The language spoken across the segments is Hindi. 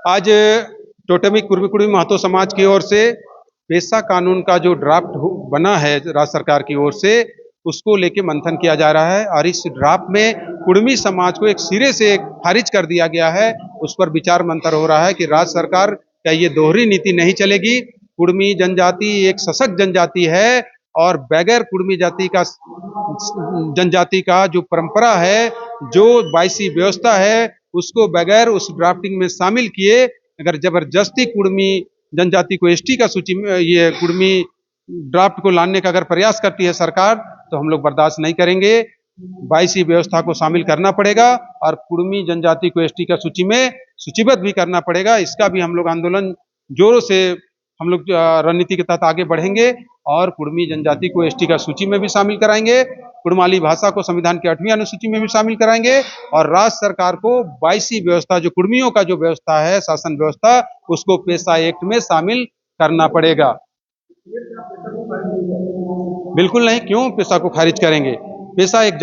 आज टोटमी कुर्मी कुर्मी महतो समाज की ओर से पेशा कानून का जो ड्राफ्ट बना है राज्य सरकार की ओर से, उसको लेके मंथन किया जा रहा है और इस ड्राफ्ट में कुर्मी समाज को एक सिरे से खारिज कर दिया गया है। उस पर विचार मंथन हो रहा है कि राज्य सरकार का ये दोहरी नीति नहीं चलेगी। कुर्मी जनजाति एक सशक्त जनजाति है और बगैर कुर्मी जनजाति का जो परंपरा है, जो 22वीं व्यवस्था है, उसको बगैर उस ड्राफ्टिंग में शामिल किए अगर जबरदस्ती कुर्मी जनजाति को एसटी का सूची में ये कुर्मी ड्राफ्ट को लाने का अगर प्रयास करती है सरकार, तो हम लोग बर्दाश्त नहीं करेंगे। 22वीं व्यवस्था को शामिल करना पड़ेगा और कुर्मी जनजाति को एसटी का सूची में सूचीबद्ध भी करना पड़ेगा। इसका भी हम लोग आंदोलन जोरों से हम लोग रणनीति के तहत आगे बढ़ेंगे और कुर्मी जनजाति को एसटी का सूची में भी शामिल कराएंगे। कुड़माली भाषा को संविधान की 8वीं अनुसूची में भी शामिल कराएंगे और राज्य सरकार को 22वीं व्यवस्था जो कुर्मियों का जो व्यवस्था है, शासन व्यवस्था, उसको पेशा एक्ट में शामिल करना पड़ेगा। बिल्कुल नहीं, क्यों पेशा को खारिज करेंगे? पेशा एक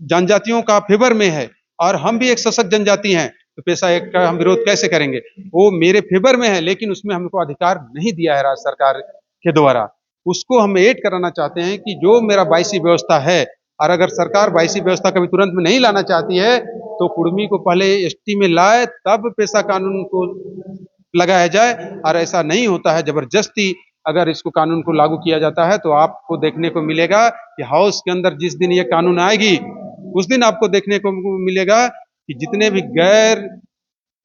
जनजातियों का फेवर में है और हम भी एक सशक्त जनजाति हैं, तो पेशा एक्ट का हम विरोध कैसे करेंगे? वो मेरे फेवर में है, लेकिन उसमें हमको अधिकार नहीं दिया है राज्य सरकार के द्वारा। उसको हम ऐड कराना चाहते हैं कि जो मेरा 22वीं व्यवस्था है, और अगर सरकार 22वीं व्यवस्था कभी तुरंत में नहीं लाना चाहती है, तो कुर्मी को पहले एसटी में लाए, तब पेशा कानून को लगाया जाए। और ऐसा नहीं होता है, जबरदस्ती अगर इसको कानून को लागू किया जाता है, तो आपको देखने को मिलेगा कि हाउस के अंदर जिस दिन ये कानून आएगी, उस दिन आपको देखने को मिलेगा कि जितने भी गैर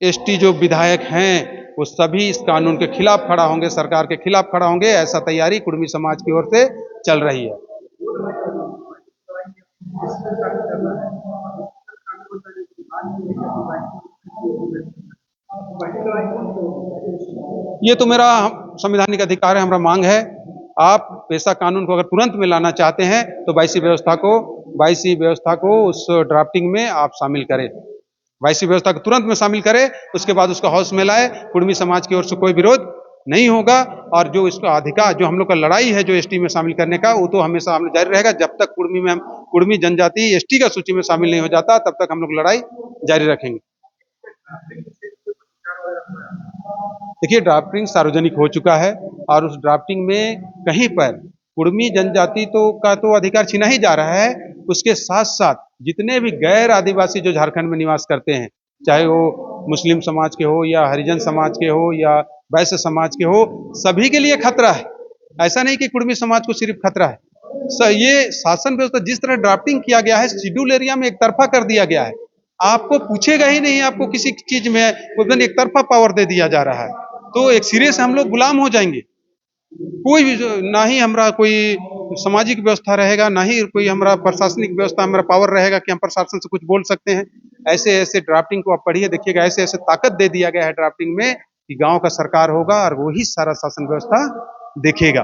एसटी जो विधायक हैं, वो सभी इस कानून के खिलाफ खड़ा होंगे, सरकार के खिलाफ खड़ा होंगे। ऐसा तैयारी कुर्मी समाज की ओर से चल रही है। ये तो मेरा संवैधानिक अधिकार है, हमारा मांग है। आप पेशा कानून को अगर तुरंत में लाना चाहते हैं, तो 22वीं व्यवस्था को उस ड्राफ्टिंग में आप शामिल करें। 22वीं व्यवस्था को तुरंत में शामिल करें, उसके बाद उसको हाउस में लाए। कुर्मी समाज की ओर से कोई विरोध नहीं होगा और जो इसका अधिकार, जो हम लोग का लड़ाई है जो एसटी में शामिल करने का, वो तो हमेशा हम जारी रहेगा। जब तक कुर्मी जनजाति एसटी का सूची में शामिल नहीं हो जाता, तब तक हम लोग लड़ाई जारी रखेंगे। देखिए, ड्राफ्टिंग सार्वजनिक हो चुका है और उस ड्राफ्टिंग में कहीं पर कुर्मी जनजाति का अधिकार छीना ही जा रहा है। उसके साथ साथ जितने भी गैर आदिवासी जो झारखंड में निवास करते हैं, चाहे वो मुस्लिम समाज के हो या हरिजन समाज के हो या वैश्य समाज के हो, सभी के लिए खतरा है। ऐसा नहीं कि कुर्मी समाज को सिर्फ खतरा है। ये शासन व्यवस्था जिस तरह ड्राफ्टिंग किया गया है, शेड्यूल एरिया में एक तरफा कर दिया गया है। आपको पूछेगा ही नहीं, आपको किसी चीज में एक तरफा पावर दे दिया जा रहा है, तो एक सिरे से हम लोग गुलाम हो जाएंगे। कोई भी ना ही हमारा कोई सामाजिक व्यवस्था रहेगा, ना ही कोई हमारा प्रशासनिक व्यवस्था, हमारा पावर रहेगा कि हम प्रशासन से कुछ बोल सकते हैं। ऐसे ऐसे ड्राफ्टिंग को आप पढ़िए, देखिएगा, ऐसे ऐसे ताकत दे दिया गया है ड्राफ्टिंग में कि गांव का सरकार होगा और वही सारा शासन व्यवस्था देखेगा।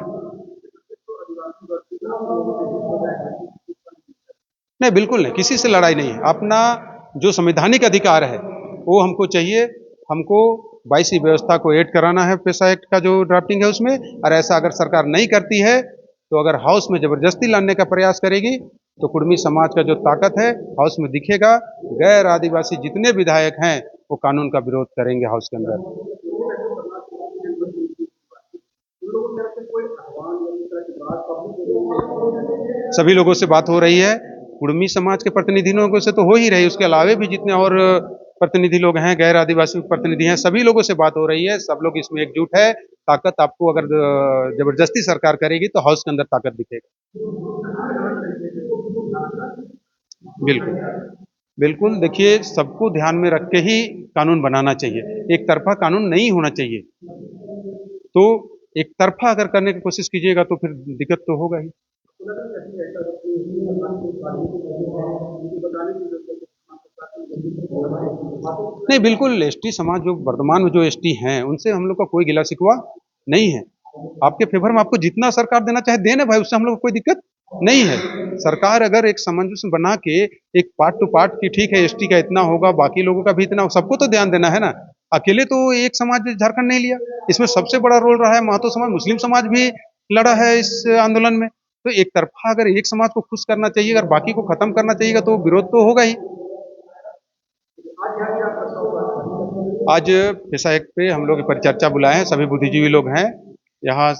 नहीं, बिल्कुल नहीं, किसी से लड़ाई नहीं है। अपना जो संवैधानिक अधिकार है वो हमको चाहिए। हमको 22वीं व्यवस्था को ऐड कराना है पेशा एक्ट का जो ड्राफ्टिंग है उसमें। और ऐसा अगर सरकार नहीं करती है, तो अगर हाउस में जबरदस्ती लाने का प्रयास करेगी, तो कुर्मी समाज का जो ताकत है हाउस में दिखेगा। गैर आदिवासी जितने विधायक हैं, वो कानून का विरोध करेंगे हाउस के अंदर। सभी लोगों से बात हो रही है, कुर्मी समाज के प्रतिनिधियों से तो हो ही रही, उसके अलावे भी जितने और प्रतिनिधि लोग हैं, गैर आदिवासी प्रतिनिधि हैं, सभी लोगों से बात हो रही है। सब लोग इसमें एकजुट है। ताकत आपको अगर जबरदस्ती सरकार करेगी, तो हाउस के अंदर ताकत दिखेगा। बिल्कुल, बिल्कुल। देखिए, सबको ध्यान में रख के ही कानून बनाना चाहिए, एक तरफा कानून नहीं होना चाहिए। तो एक तरफा अगर करने की कोशिश कीजिएगा, तो फिर दिक्कत तो होगा ही। नहीं, बिल्कुल, एसटी समाज जो वर्तमान में जो एसटी हैं, उनसे हम लोग का कोई गिला शिकवा नहीं है। आपके फेवर में आपको जितना सरकार देना चाहे देना भाई, उससे हम लोग को कोई दिक्कत नहीं है। सरकार अगर एक सामंजस्य बना के एक पार्ट टू पार्ट की, ठीक है एसटी का इतना होगा, बाकी लोगों का भी इतना, सबको तो ध्यान देना है ना। अकेले तो एक समाज झारखंड नहीं लिया, इसमें सबसे बड़ा रोल रहा है महतो समाज, मुस्लिम समाज भी लड़ा है इस आंदोलन में। तो एक तरफा अगर एक समाज को खुश करना चाहिए, अगर बाकी को खत्म करना चाहिए, तो विरोध तो होगा ही। आज पेशा एक्ट पे हम लोग परिचर्चा बुलाए हैं, सभी बुद्धिजीवी लोग हैं यहाँ।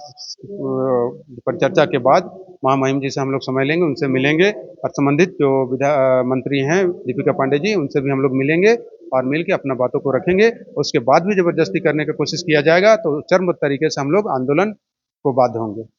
परिचर्चा के बाद महामहिम जी से हम लोग समय लेंगे, उनसे मिलेंगे और संबंधित जो मंत्री हैं दीपिका पांडे जी, उनसे भी हम लोग मिलेंगे और मिल के अपना बातों को रखेंगे। उसके बाद भी जबरदस्ती करने की कोशिश किया जाएगा तो चरम तरीके से हम लोग आंदोलन को बाध्य होंगे।